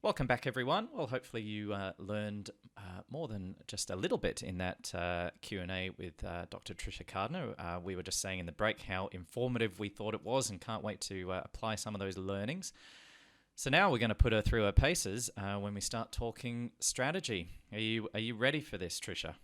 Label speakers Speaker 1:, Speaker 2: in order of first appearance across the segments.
Speaker 1: Welcome back, everyone. Well, hopefully you learned more than just a little bit in that Q&A with Dr. Tricia Cardner. We were just saying in the break how informative we thought it was and can't wait to apply some of those learnings. So now we're going to put her through her paces when we start talking strategy. Are you ready for this, Tricia?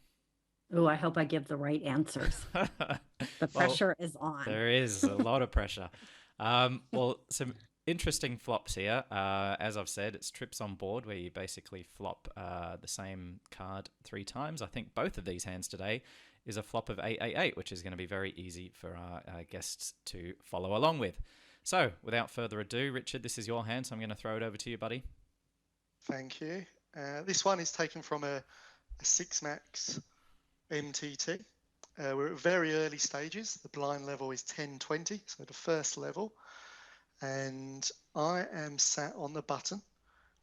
Speaker 2: Oh, I hope I give the right answers. The
Speaker 1: Well,
Speaker 2: pressure is on.
Speaker 1: there is a lot of pressure. Well, some interesting flops here. As I've said, it's trips on board where you basically flop the same card three times. I think both of these hands today is a flop of 888, which is going to be very easy for our guests to follow along with. So, without further ado, Richard, this is your hand, so I'm going to throw it over to you, buddy.
Speaker 3: Thank you. This one is taken from a 6 max MTT. We're at very early stages. The blind level is 10-20, so the first level. And I am sat on the button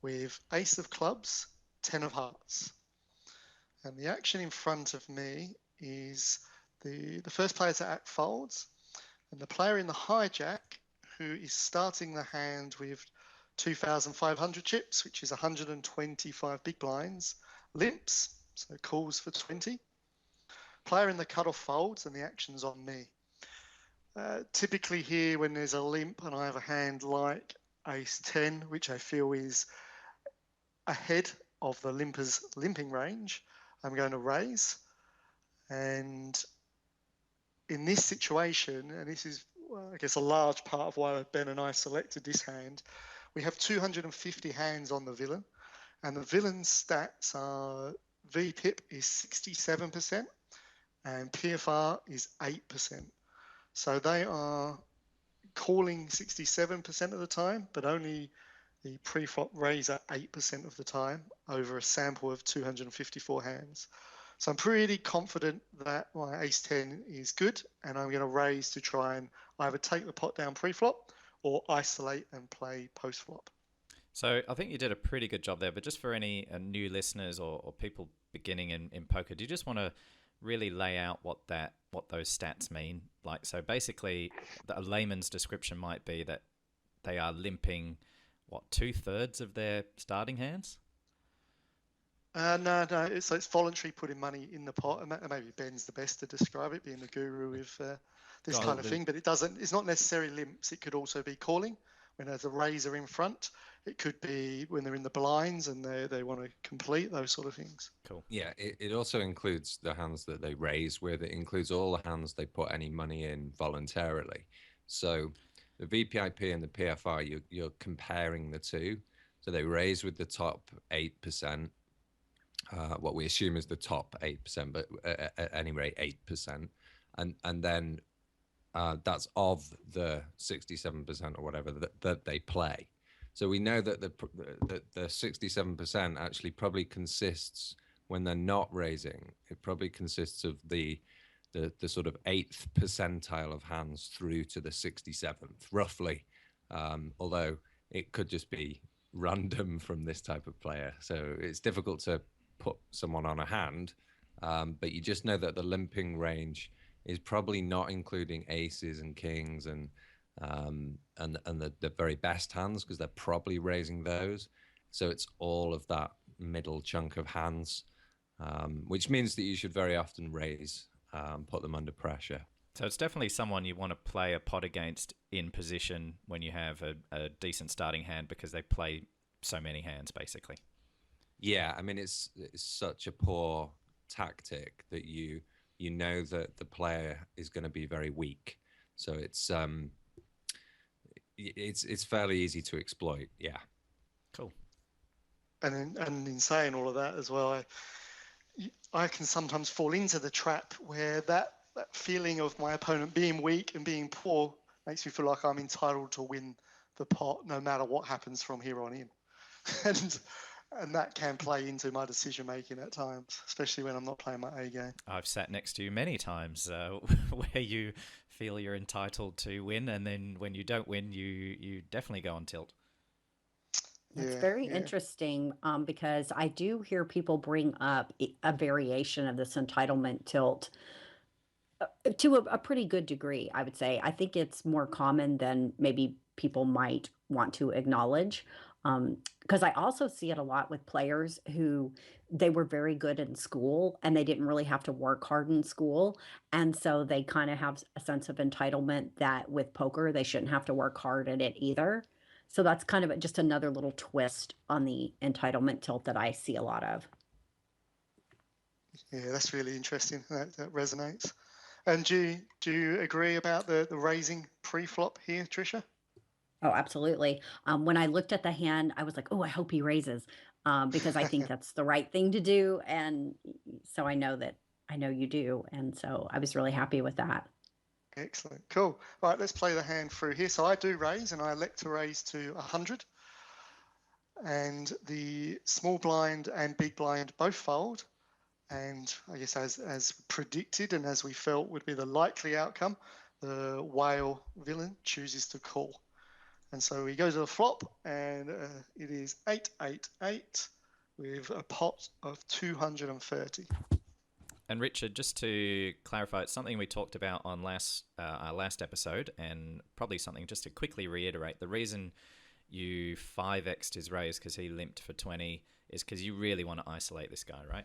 Speaker 3: with ace of clubs, 10 of hearts. And the action in front of me is the first player to act folds, and the player in the hijack who is starting the hand with 2,500 chips, which is 125 big blinds, limps, so calls for 20. Player in the cutoff folds, and the action's on me. Typically here, when there's a limp and I have a hand like ace 10, which I feel is ahead of the limper's limping range, I'm going to raise. And in this situation, and this is, I guess, a large part of why Ben and I selected this hand, we have 250 hands on the villain, and the villain's stats are VPIP is 67% and PFR is 8%. So they are calling 67% of the time, but only the pre-flop raise at 8% of the time over a sample of 254 hands. So I'm pretty confident that my ace 10 is good, and I'm going to raise to try and either take the pot down pre-flop or isolate and play post-flop.
Speaker 1: So I think you did a pretty good job there, but just for any new listeners or people beginning in poker, do you just want to really lay out what those stats mean? Like, so basically, a layman's description might be that they are limping, what, 2/3 of their starting hands?
Speaker 3: No. It's voluntary putting money in the pot, and maybe Ben's the best to describe it, being the guru with this kind of thing. But it's not necessarily limps. It could also be calling when there's a razor in front. It could be when they're in the blinds and they want to complete those sort of things.
Speaker 1: Cool.
Speaker 4: Yeah, it also includes the hands that they raise with. It includes all the hands they put any money in voluntarily. So the VPIP and the PFR, you're comparing the two. So they raise with the top 8%, what we assume is the top 8%, but at any rate, 8%. And then that's of the 67% or whatever that they play. So we know that the 67% actually probably consists, when they're not raising, it probably consists of the sort of 8th percentile of hands through to the 67th, roughly. Although it could just be random from this type of player. So it's difficult to put someone on a hand, but you just know that the limping range is probably not including aces and kings and the very best hands, because they're probably raising those. So it's all of that middle chunk of hands, which means that you should very often raise, put them under pressure.
Speaker 1: So it's definitely someone you want to play a pot against in position when you have a decent starting hand, because they play so many hands, basically.
Speaker 4: Yeah, I mean, it's such a poor tactic that you know that the player is going to be very weak. So it's fairly easy to exploit. Yeah.
Speaker 1: Cool.
Speaker 3: And in saying all of that as well, I can sometimes fall into the trap where that feeling of my opponent being weak and being poor makes me feel like I'm entitled to win the pot no matter what happens from here on in. And that can play into my decision making at times, especially when I'm not playing my A game.
Speaker 1: I've sat next to you many times where you feel you're entitled to win, and then when you don't win, you definitely go on tilt.
Speaker 2: That's very interesting, because I do hear people bring up a variation of this entitlement tilt to a pretty good degree, I would say. I think it's more common than maybe people might want to acknowledge. Because I also see it a lot with players who they were very good in school and they didn't really have to work hard in school. And so they kind of have a sense of entitlement that with poker, they shouldn't have to work hard at it either. So that's kind of just another little twist on the entitlement tilt that I see a lot of.
Speaker 3: Yeah, that's really interesting. That resonates. And do you agree about the raising pre-flop here, Trisha?
Speaker 2: Oh, absolutely. When I looked at the hand, I was like, "Oh, I hope he raises," because I think that's the right thing to do, and so I know you do, and so I was really happy with that.
Speaker 3: Excellent. Cool. All right, let's play the hand through here. So I do raise, and I elect to raise to 100. And the small blind and big blind both fold. And I guess as predicted and as we felt would be the likely outcome, the whale villain chooses to call. And so we go to the flop, and it is 888 with a pot of 230.
Speaker 1: And Richard, just to clarify, it's something we talked about on our last episode, and probably something just to quickly reiterate. The reason you 5x'd his raise because he limped for 20 is because you really want to isolate this guy, right?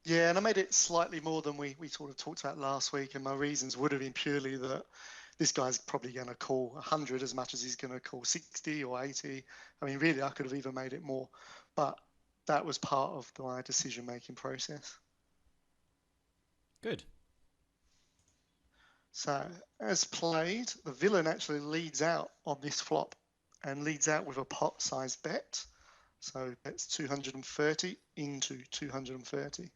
Speaker 3: Yeah, and I made it slightly more than we sort of talked about last week, and my reasons would have been purely that this guy's probably going to call 100 as much as he's going to call 60 or 80. I mean, really, I could have even made it more, but that was part of my decision-making process.
Speaker 1: Good.
Speaker 3: So, as played, the villain actually leads out on this flop and leads out with a pot-sized bet. So that's 230 into 230.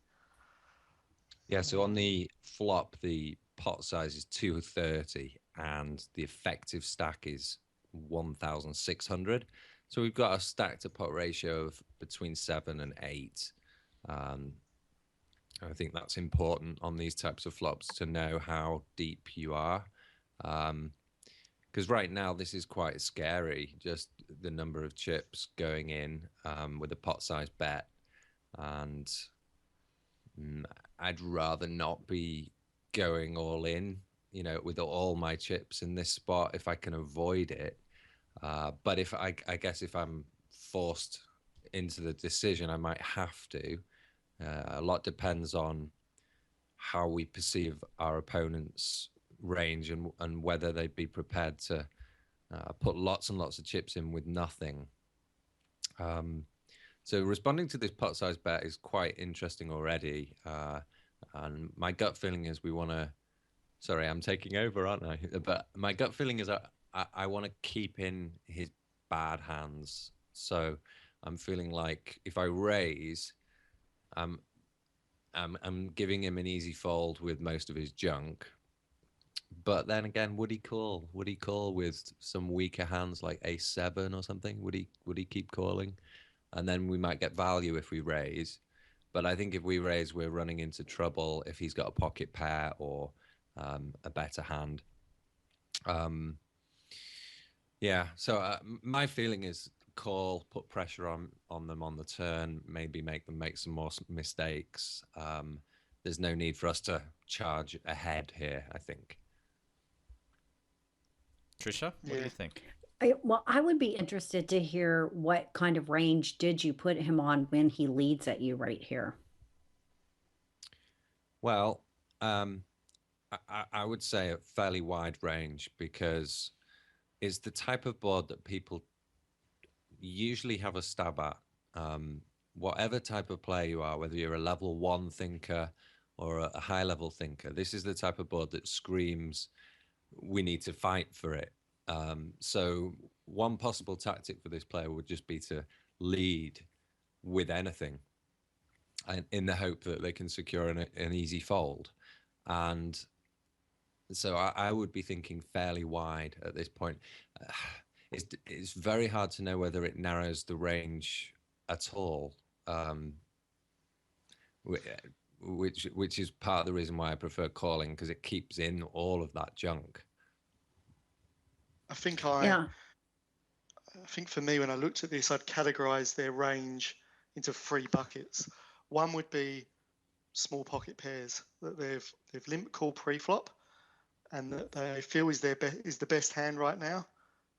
Speaker 4: Yeah, so on the flop, the pot size is 230 and the effective stack is 1,600. So we've got a stack to pot ratio of between 7 and 8. I think that's important on these types of flops to know how deep you are. Because right now this is quite scary, just the number of chips going in with a pot size bet. And I'd rather not be going all in, with all my chips in this spot if I can avoid it. But if I guess if I'm forced into the decision, I might have to. A lot depends on how we perceive our opponent's range and whether they'd be prepared to put lots and lots of chips in with nothing. So responding to this pot size bet is quite interesting already. And my gut feeling is we want to... Sorry, I'm taking over, aren't I? But my gut feeling is I want to keep in his bad hands. So I'm feeling like if I raise, I'm giving him an easy fold with most of his junk. But then again, would he call? Would he call with some weaker hands like ace-7 or something? Would he keep calling? And then we might get value if we raise. But I think if we raise, we're running into trouble if he's got a pocket pair or a better hand. Yeah, so my feeling is call, put pressure on them on the turn, maybe make them make some more mistakes. There's no need for us to charge ahead here, I think.
Speaker 1: Trisha, what do you think?
Speaker 2: Well, I would be interested to hear what kind of range did you put him on when he leads at you right here?
Speaker 4: Well, I would say a fairly wide range because it's the type of board that people usually have a stab at. Whatever type of player you are, whether you're a level 1 thinker or a high level thinker, this is the type of board that screams, we need to fight for it. So one possible tactic for this player would just be to lead with anything and in the hope that they can secure an easy fold. And so I would be thinking fairly wide at this point. It's very hard to know whether it narrows the range at all, which is part of the reason why I prefer calling, because it keeps in all of that junk.
Speaker 3: I think for me, when I looked at this, I'd categorize their range into 3 buckets. One would be small pocket pairs that they've limp called pre-flop and that they feel is the best hand right now,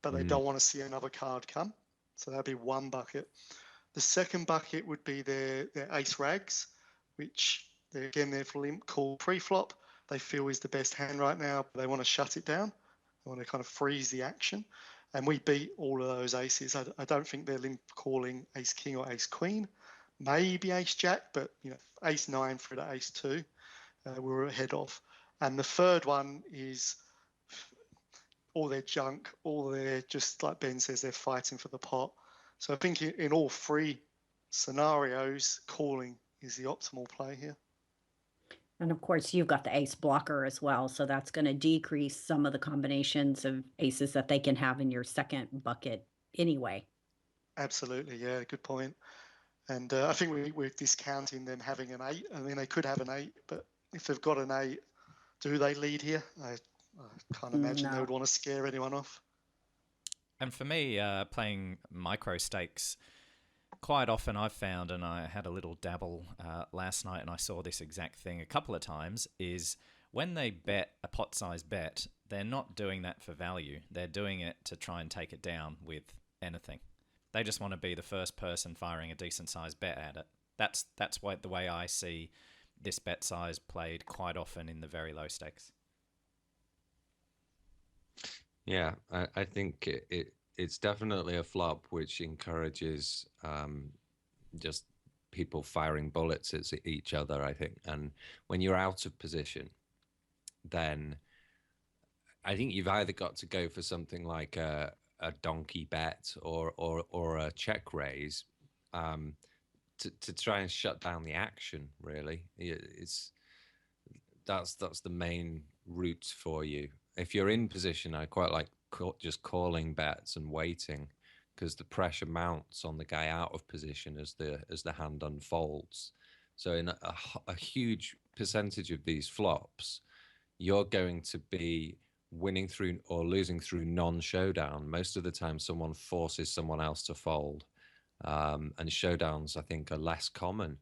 Speaker 3: but they don't want to see another card come. So that'd be one bucket. The second bucket would be their ace rags, which they're for limp call pre-flop. They feel is the best hand right now, but they want to shut it down. They want to kind of freeze the action. And we beat all of those aces. I don't think they're limp calling ace king or ace queen. Maybe ace jack, but ace nine through to ace two, we're ahead of. And the third one is all their junk, all their, just like Ben says, they're fighting for the pot. So I think in all three scenarios, calling is the optimal play here.
Speaker 2: And of course, you've got the ace blocker as well. So that's going to decrease some of the combinations of aces that they can have in your second bucket anyway.
Speaker 3: Absolutely. Yeah, good point. And I think we're discounting them having an 8. I mean, they could have an 8, but if they've got an 8, do they lead here? I can't imagine they would want to scare anyone off.
Speaker 1: And for me, playing micro stakes, quite often I've found, and I had a little dabble last night and I saw this exact thing a couple of times, is when they bet a pot-sized bet, they're not doing that for value. They're doing it to try and take it down with anything. They just want to be the first person firing a decent-sized bet at it. That's the way I see this bet size played quite often in the very low stakes.
Speaker 4: Yeah, I think it's definitely a flop which encourages just people firing bullets at each other, I think. And when you're out of position, then I think you've either got to go for something like a donkey bet or a check raise to try and shut down the action. Really, that's the main route for you. If you're in position, I quite like just calling bets and waiting, because the pressure mounts on the guy out of position as the hand unfolds. So in a huge percentage of these flops, you're going to be winning through or losing through non-showdown. Most of the time, someone forces someone else to fold, and showdowns, I think, are less common.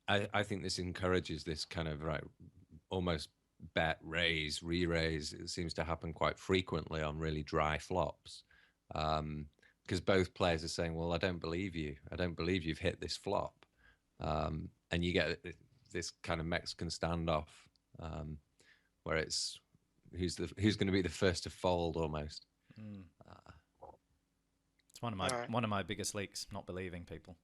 Speaker 4: I think this encourages this kind of almost bet, raise, re-raise. It seems to happen quite frequently on really dry flops, because both players are saying, well, I don't believe you. I don't believe you've hit this flop. And you get this kind of Mexican standoff, where it's who's going to be the first to fold almost.
Speaker 1: It's one of my biggest leaks, not believing people.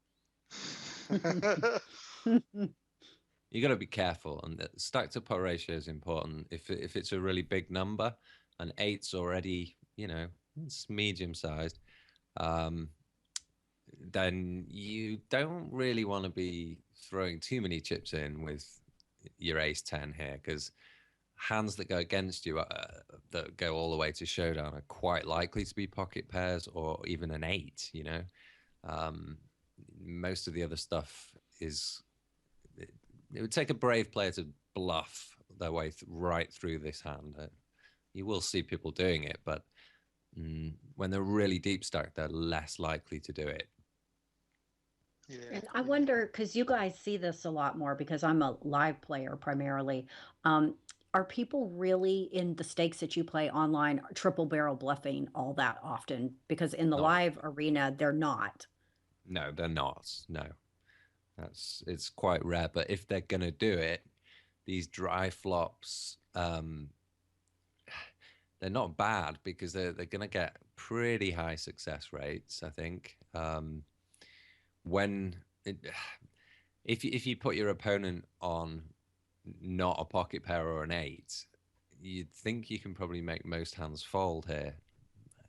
Speaker 4: You got to be careful, and the stack to pot ratio is important. If it's a really big number, and 8's already, it's medium sized, then you don't really want to be throwing too many chips in with your ace 10 here, because hands that go against you that go all the way to showdown are quite likely to be pocket pairs or even an 8. Most of the other stuff is, it would take a brave player to bluff their way right through this hand. You will see people doing it, but when they're really deep stacked, they're less likely to do it.
Speaker 2: Yeah. And I wonder, because you guys see this a lot more, because I'm a live player primarily. Are people really in the stakes that you play online triple barrel bluffing all that often? Because in the live arena, they're not.
Speaker 4: No, they're not. No. It's quite rare, but if they're going to do it, these dry flops, they're not bad, because they're going to get pretty high success rates, I think. If you put your opponent on not a pocket pair or an 8, you'd think you can probably make most hands fold here.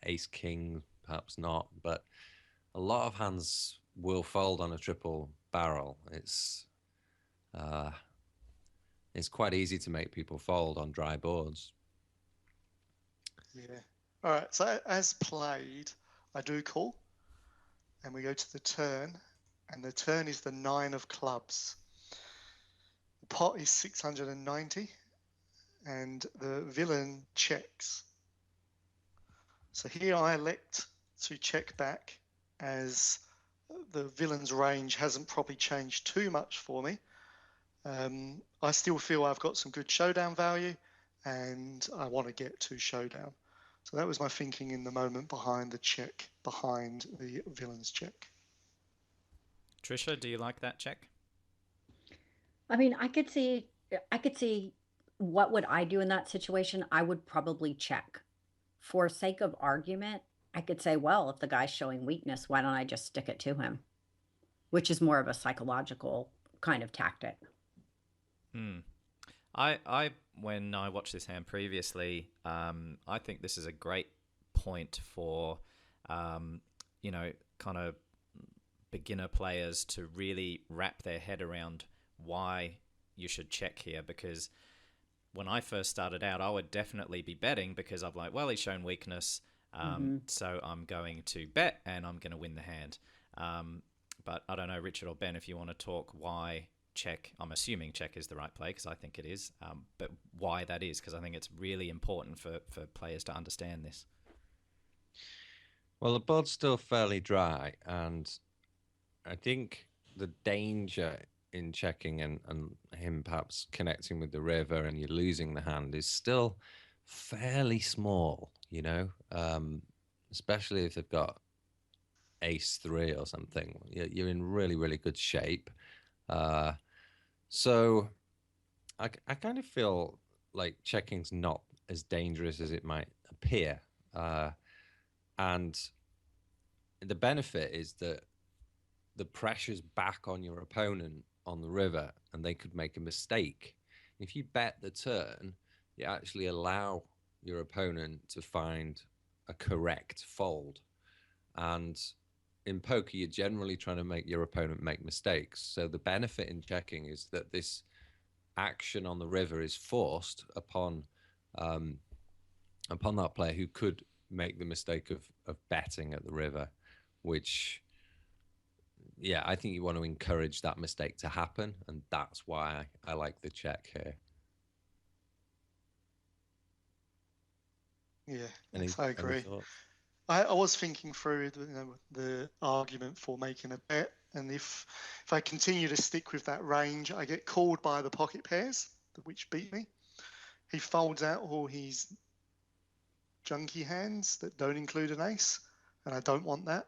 Speaker 4: Ace king, perhaps not, but a lot of hands will fold on a triple barrel. It's quite easy to make people fold on dry boards.
Speaker 3: Yeah. All right. So as played, I do call, and we go to the turn, and the turn is the 9 of clubs. The pot is 690, and the villain checks. So here I elect to check back, as the villain's range hasn't probably changed too much for me. I still feel I've got some good showdown value, and I want to get to showdown. So that was my thinking in the moment behind the check, behind the villain's check.
Speaker 1: Trisha, do you like that check?
Speaker 2: I mean, I could see what would I do in that situation? I would probably check. For sake of argument, I could say, well, if the guy's showing weakness, why don't I just stick it to him? Which is more of a psychological kind of tactic.
Speaker 1: Hmm. When I watched this hand previously, I think this is a great point for, you know, kind of beginner players to really wrap their head around why you should check here. Because when I first started out, I would definitely be betting because I'm like, well, he's shown weakness, so I'm going to bet and I'm going to win the hand. But I don't know, Richard or Ben, if you want to talk why check. I'm assuming check is the right play because I think it is, but why that is, because I think it's really important for players to understand this.
Speaker 4: Well, the board's still fairly dry, and I think the danger in checking and him perhaps connecting with the river and you losing the hand is still fairly small, you know, especially if they've got ace 3 or something. You're in really, really good shape. So I kind of feel like checking's not as dangerous as it might appear. And the benefit is that the pressure's back on your opponent on the river and they could make a mistake. If you bet the turn, you actually allow your opponent to find a correct fold. And in poker, you're generally trying to make your opponent make mistakes. So the benefit in checking is that this action on the river is forced upon that player who could make the mistake of betting at the river, which, yeah, I think you want to encourage that mistake to happen, and that's why I like the check here.
Speaker 3: Yeah, yes, I agree.
Speaker 4: Thoughts?
Speaker 3: I was thinking through the argument for making a bet, and if I continue to stick with that range, I get called by the pocket pairs, which beat me. He folds out all his junky hands that don't include an ace, and I don't want that.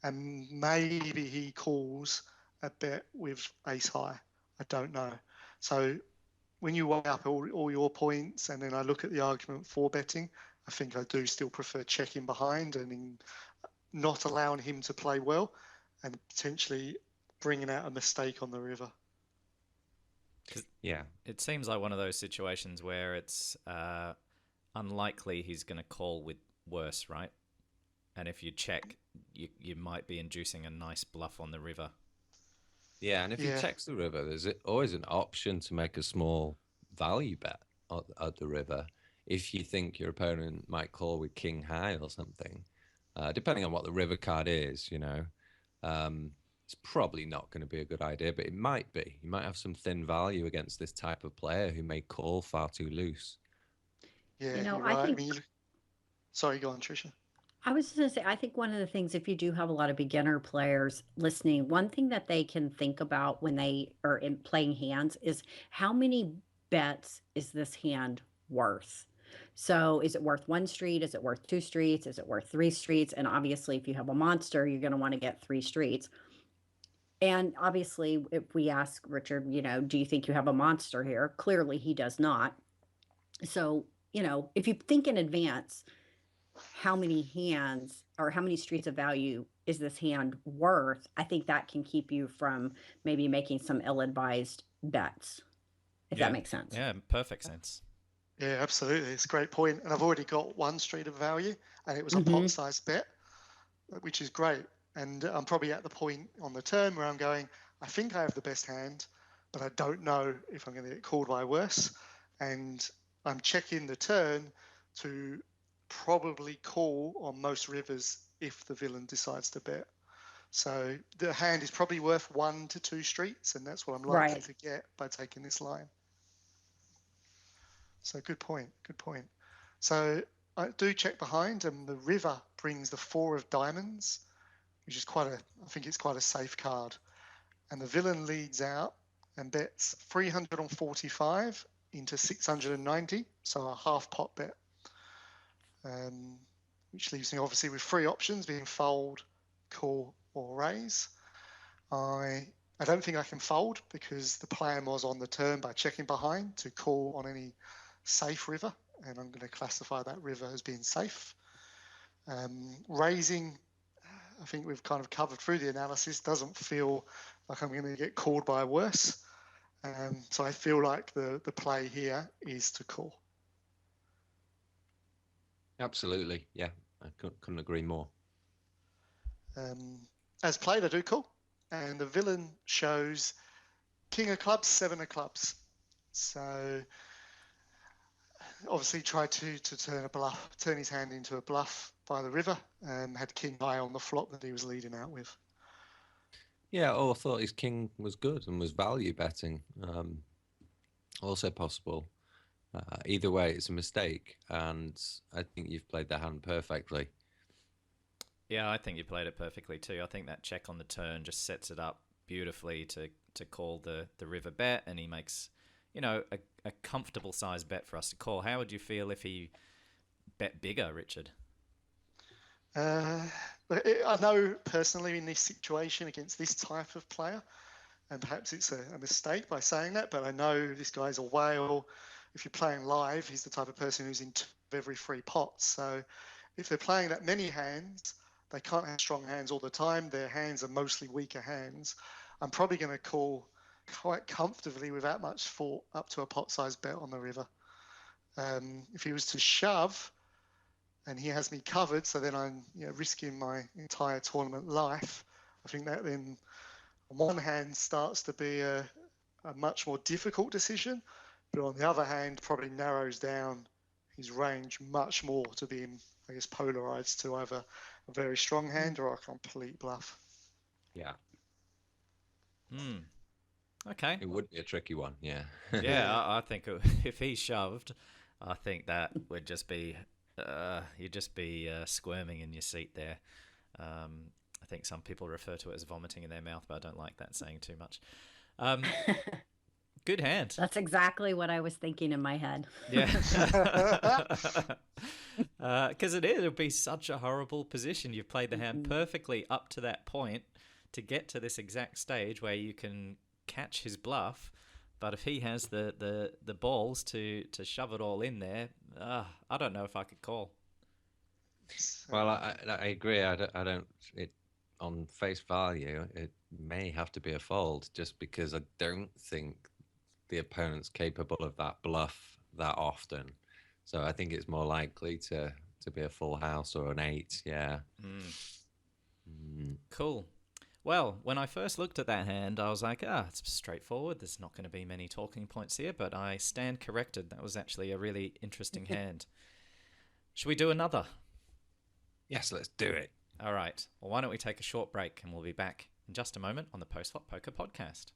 Speaker 3: And maybe he calls a bet with ace high. I don't know. So when you weigh up all your points, and then I look at the argument for betting, I think I do still prefer checking behind and not allowing him to play well and potentially bringing out a mistake on the river.
Speaker 4: Yeah.
Speaker 1: It seems like one of those situations where it's unlikely he's going to call with worse, right? And if you check, you might be inducing a nice bluff on the river.
Speaker 4: Yeah, and if he checks the river, there's always an option to make a small value bet at the river if you think your opponent might call with king high or something. Depending on what the river card is, you know, it's probably not going to be a good idea, but it might be. You might have some thin value against this type of player who may call far too loose.
Speaker 3: Yeah,
Speaker 2: You know,
Speaker 3: you're
Speaker 2: I
Speaker 3: right.
Speaker 2: think
Speaker 3: I mean, sorry, go on, Trisha.
Speaker 2: I was just going to say, I think one of the things, if you do have a lot of beginner players listening, one thing that they can think about when they are playing hands is how many bets is this hand worth? So is it worth one street? Is it worth two streets? Is it worth three streets? And obviously, if you have a monster, you're going to want to get three streets. And obviously, if we ask Richard, you know, do you think you have a monster here? Clearly, he does not. So, you know, if you think in advance, how many hands or how many streets of value is this hand worth? I think that can keep you from maybe making some ill-advised bets, if that makes sense.
Speaker 1: Yeah, perfect sense.
Speaker 3: Yeah, absolutely. It's a great point. And I've already got one street of value, and it was a
Speaker 2: Mhm.
Speaker 3: pot-sized bet, which is great. And I'm probably at the point on the turn where I'm going, I think I have the best hand, but I don't know if I'm going to get called by worse. And I'm checking the turn to probably call on most rivers if the villain decides to bet. So the hand is probably worth 1 to 2 streets, and that's what I'm likely
Speaker 2: Right.
Speaker 3: to get by taking this line. So good point. Good point. So I do check behind, and the river brings the 4 of diamonds, which is I think it's quite a safe card. And the villain leads out and bets 345 into 690, so a half pot bet. which leaves me obviously with three options, being fold, call, or raise. I don't think I can fold because the plan was on the turn by checking behind to call on any safe river, and I'm going to classify that river as being safe. Raising, I think we've kind of covered through the analysis, doesn't feel like I'm going to get called by worse. So I feel like the play here is to call.
Speaker 4: Absolutely, yeah. I couldn't agree more.
Speaker 3: As played, I do call. And the villain shows king of clubs, seven of clubs. So obviously tried to turn his hand into a bluff by the river. Had king high on the flop that he was leading out with.
Speaker 4: Yeah, I thought his king was good and was value betting. Also possible. Either way, it's a mistake, and I think you've played the hand perfectly.
Speaker 1: Yeah, I think you played it perfectly too. I think that check on the turn just sets it up beautifully to call the river bet, and he makes, a comfortable size bet for us to call. How would you feel if he bet bigger, Richard?
Speaker 3: I know personally in this situation against this type of player, and perhaps it's a mistake by saying that, but I know this guy's a whale. If you're playing live, he's the type of person who's in two of every three pots. So if they're playing that many hands, they can't have strong hands all the time. Their hands are mostly weaker hands. I'm probably going to call quite comfortably without much thought up to a pot size bet on the river. If he was to shove and he has me covered, so then I'm risking my entire tournament life, I think that then on one hand starts to be a much more difficult decision, but on the other hand probably narrows down his range much more to being, I guess, polarized to either a very strong hand or a complete bluff.
Speaker 4: Yeah.
Speaker 1: Okay.
Speaker 4: It would be a tricky one, yeah.
Speaker 1: Yeah, I think if he shoved, I think that would just be, you'd just be squirming in your seat there. I think some people refer to it as vomiting in their mouth, but I don't like that saying too much. Good hand.
Speaker 2: That's exactly what I was thinking in my head.
Speaker 1: Yeah. Because it'll be such a horrible position. You've played the hand perfectly up to that point to get to this exact stage where you can catch his bluff. But if he has the balls to shove it all in there, I don't know if I could call.
Speaker 4: Well, I agree. I don't. It on face value, it may have to be a fold, just because I don't think the opponent's capable of that bluff that often. So I think it's more likely to be a full house or an 8. Yeah.
Speaker 1: Cool. Well, when I first looked at that hand, I was like, it's straightforward. There's not going to be many talking points here, but I stand corrected. That was actually a really interesting hand. Should we do another?
Speaker 4: Yes, let's do it.
Speaker 1: All right. Well, why don't we take a short break and we'll be back in just a moment on the Postflop Poker Podcast.